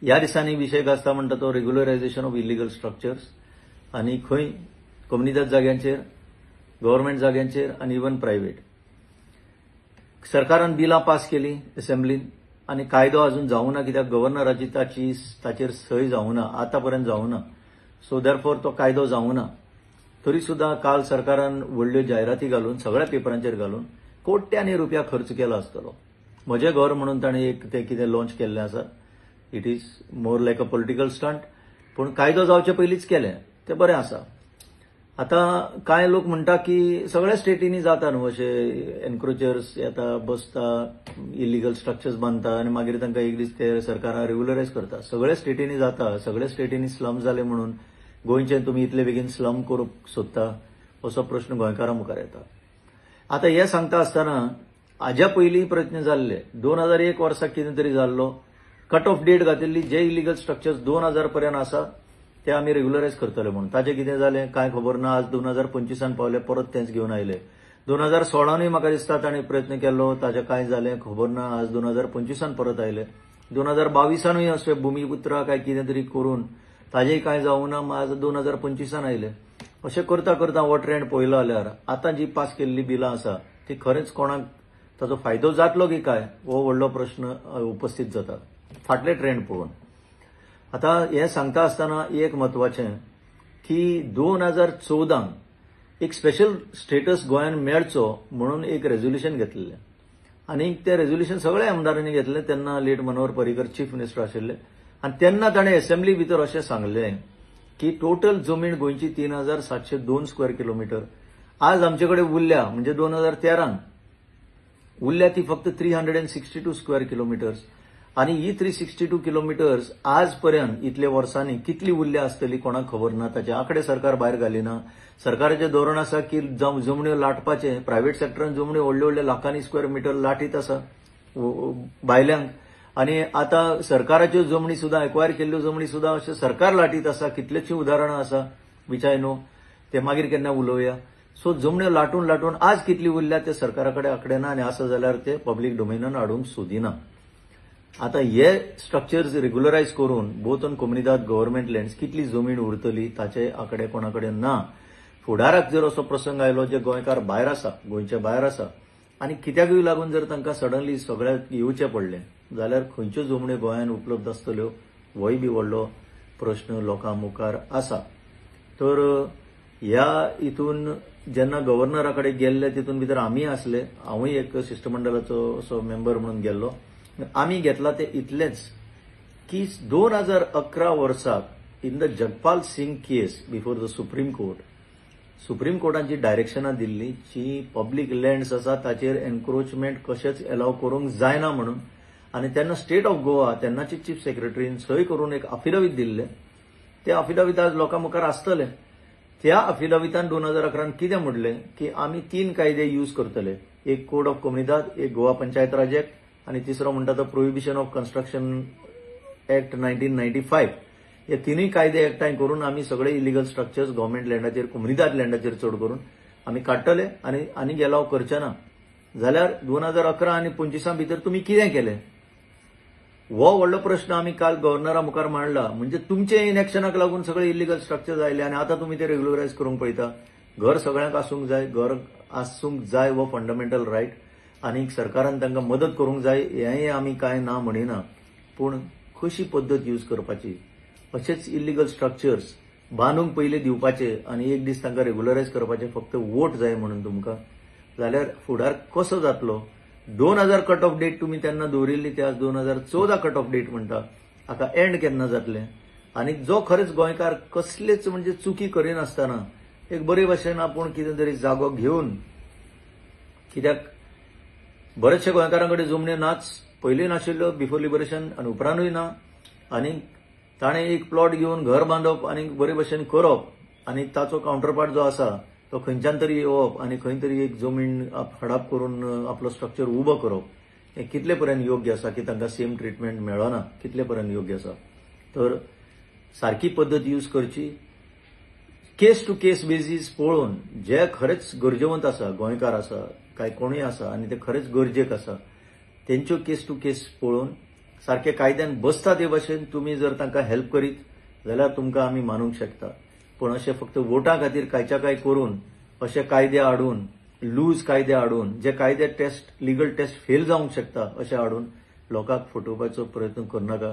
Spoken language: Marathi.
ह्या दिसांनी विषय गाजता म्हणटा तो रेग्युलरायझेशन ऑफ इलिगल स्ट्रक्चर्स आणि खंय कम्युनिदाद जाग्यांचेर, गव्हर्नमेंट जाग्यांचेर आणि इवन प्रायव्हेट. सरकारान बिलां पास केली असेंब्लीन आणि कायदो अजून जावना, कित्याक गव्हर्नराची ताचेर सही जावना, आतापर्यंत जावना. सो देरफॉर तो कायदो जावना. तरी सुद्धा काल सरकारान व्हडल्यो जायराती घालून सगळ्या पेपरांचेर घालून कोट्यांनी रुपया खर्च केला आसतलो. म्हजें घर म्हणून ताणें एक तें कितें लॉन्च केल्लें आसा. It is more like a political stunt, पूण कायदो जावचे पयलींच केलें तें बरें आसा. आता कांय लोक म्हणटा की सगळ्या स्टेटींनी जाता न्हू अशे एन्क्रोचर्स येता, बसता, इलिगल स्ट्रक्चर्स बांदता आणि मागीर तांकां एक दीस ते सरकारान रेग्युलरायज करता. सगळ्या स्टेटींनी जाता, सगळ्या स्टेटींनी स्लम जाले म्हणून गोंयचे तुमी इतले बेगीन स्लम करूंक सोदता असो प्रश्न गोंयकारां मुखार येता. आता हें सांगता आसतना हाज्या पयलीं प्रयत्न जाल्ले. 2001 वर्सा कितें तरी जाल्लो, कट ऑफ डेट घातिल्ली, जे इलिगल स्ट्रक्चर्स 2000 पर्यंत आसा ते आमी रेग्युलरायज करतले म्हणून. ताचें कितें जालें कांय खबर ना. आज 2025 पावले, परत तेंच घेवन आयले. 2016 म्हाका दिसता ताणें प्रयत्न केल्लो, ताचें कांय जालें खबर ना. आज 2025 परत आयले. 2022 अशे भुमिपुत्रा काय कितें तरी करून ताजेय कांय जावना. आज 2025 आयले. अशें करता करता हो ट्रेंड पळयलो जाल्यार आतां जी पास केल्ली बिलां आसा ती खरेंच कोणाक ताचो फायदो जातलो की काय हो व्हडलो प्रश्न उपस्थित जाता फाटले ट्रेंड पळोवन. आता हें सांगता आसतना एक म्हत्वाचें की 2014 एक स्पेशल स्टेटस गोंयान मेळचो म्हणून एक रेझोल्युशन घेतलेलें आणि ते रेझोल्युशन सगळ्या आमदारांनी घेतलें. तेन्ना late Manohar Parrikar chief minister आशिल्ले आणि तेन्ना ताणें असेंब्ली भितर अशें सांगलें की टोटल जमीन गोंयची 3702 स्क्वेअर किलोमीटर आज आमचे कडेन उरल्या, म्हणजे 2013 उरल्या ती फक्त 362 स्क्वेअर किलोमीटर्स. आणि ही 362 किलोमीटर्स आजपर्यंत इतल्या वर्सांनी कितली उरल्या आसतली कोणाक खबर ना. ताचे आंकडे सरकार भायर घालिना. सरकाराचें धोरण आसा की जमण्यो लाटपाचें. प्रायव्हेट सेक्टरान जमण्यो व्हडल्यो व्हडल्यो लाखांनी स्क्वेअर मिटर लाटीत आसा भायल्यांक. आणि आता सरकाराच्यो जमणी सुद्धा एक्वायर केल्ल्यो जमणी सुद्धा अशें सरकार लाटीत आसा. कितलेशीं उदाहरणां आसा विच आय नो, ते मागीर केन्ना उलोवया. सो जमण्यो लाटून लाटून आज कितली उरल्या ते सरकारा कडेन आंकडे ना आणि आसा जाल्यार ते पब्लीक डोमेनान हाडूंक सोदिना. आता हे स्ट्रक्चर्स रेग्युलरायज करून both on comunidade government lands कितली जमीन उरतली ताचे आंकडे कोणाकडेन ना. फुडाराक जर असो प्रसंग आयलो जे गोंयकार भायर आसा, गोंयच्या भायर आसा आणि कित्याकूय लागून जर तांकां सडनली सगळ्याक येवचें पडलें जाल्यार खंयच्यो जमण्यो गोंयान उपलब्ध आसतल्यो होय बी व्हडलो प्रश्न लोकां मुखार आसा. तर ह्या हितून जेन्ना गव्हर्नरा कडेन गेल्ले तितून भितर आमी आसले, हांवूय एक शिष्टमंडळाचो असो मेंबर म्हणून गेल्लो. आमी घेतला ते इतलेंच की 2011 वर्साक in the Jagpal Singh case before the supreme court, supreme कोर्टान जी डायरेक्शनां दिल्ली जी पब्लीक लँड्स आसा ताचेर एन्क्रोचमेंट कशेंच एलाव करूंक जायना म्हणून. आणि तेन्ना स्टेट ऑफ गोवा तेन्नाचे चीफ सेक्रेटरीन सही करून एक अफिडावीट दिल्लें. ते अफिडावीट आज लोकां मुखार आसतलें. त्या अफिडाविटान 2011 कितें म्हणलें की आमी 3 कायदे यूज करतले. एक कोड ऑफ कम्युनिदाद, एक गोवा पंचायत राज एक्ट आणि तिसरो म्हणटा तो प्रोहिबिशन ऑफ कन्स्ट्रक्शन एक्ट 1995. हे तिनूय कायदे एकठांय करून आमी सगळे इलिगल स्ट्रक्चर्स गव्हर्नमेंट लँडाचेर, कम्युनिदाद लँडाचेर चड करून आमी काडटले आणि आनीक एलाव करचे ना. जाल्यार 2011 आनी 25 भितर तुमी कितें केलें हो व्हडलो प्रश्न आमी काल गव्हर्नरा मुखार मांडला. म्हणजे तुमचे इनॅक्शनाक लागून सगळे इलिगल स्ट्रक्चर्स आयले आणि आता तुमी ते रेग्युलरायज करूंक पळयता. घर सगळ्यांक आसूंक जाय, घर आसूंक जाय हो फंडामेंटल रायट आणि सरकारान तांकां मदत करूंक जाय हेंय आमी कांय ना म्हणिना. पूण कशी पद्दत यूज करपाची, अशेच इलिगल स्ट्रक्चर्स बांदूंक पयलीं दिवपाचे आणि एक दीस तांकां रेग्युलरायज करपाचे फक्त वोट जाय म्हणून तुमकां, जाल्यार फुडार कसो जातलो. 2000 कट ऑफ डेट तुम्ही त्यांना दवरिल्ली ते आज 2014 कट ऑफ डेट म्हणटा. आता एंड केन्ना जातलें. आणि जो खरेंच गोंयकार कसलेच म्हणजे चुकी करिनासतना एक बरे भाशेन आपूण कितें तरी जागो घेवन, कित्याक बरेचशे गोंयकारांकडे जमण्यो नाच, पयलीं नाशिल्ल्यो बिफोर लिबरेशन आणि उपरांतूय ना. आणि ताणें एक प्लॉट घेवन घर बांदप आणि बरे भाशेन करप आणि ताचो काउंटरपार्ट जो आसा तो खंयच्यान तरी येवप आणि खंय तरी एक जमीन हडप करून आपलो स्ट्रक्चर उबो करप हे कितले पर्यंत योग्य आसा की तांकां सेम ट्रिटमेंट मेळना, कितले पर्यंत योग्य आसा. तर सारकी पद्दत यूज करची. केस टू केस बेजीस पळोवन जे खरेंच गरजेवंत आसा, गोंयकार आसा काय कोणूय आसा आणि ते खरेंच गरजेक आसा, तेंच्यो केस टू केस पळोवन सारखे कायद्यान बसता ते भाशेन तुम्ही जर तांकां हेल्प करीत जाल्यार तुमकां आमी मानूंक शकता. पूण अशें फक्त वोटां खातीर कांयच्या काय करून अशे कायदे हाडून लूज कायदे हाडून जे कायदे टेस्ट लिगल टेस्ट फेल जावंक शकता अशें हाडून लोकांक फटोवपाचो प्रयत्न करनाका.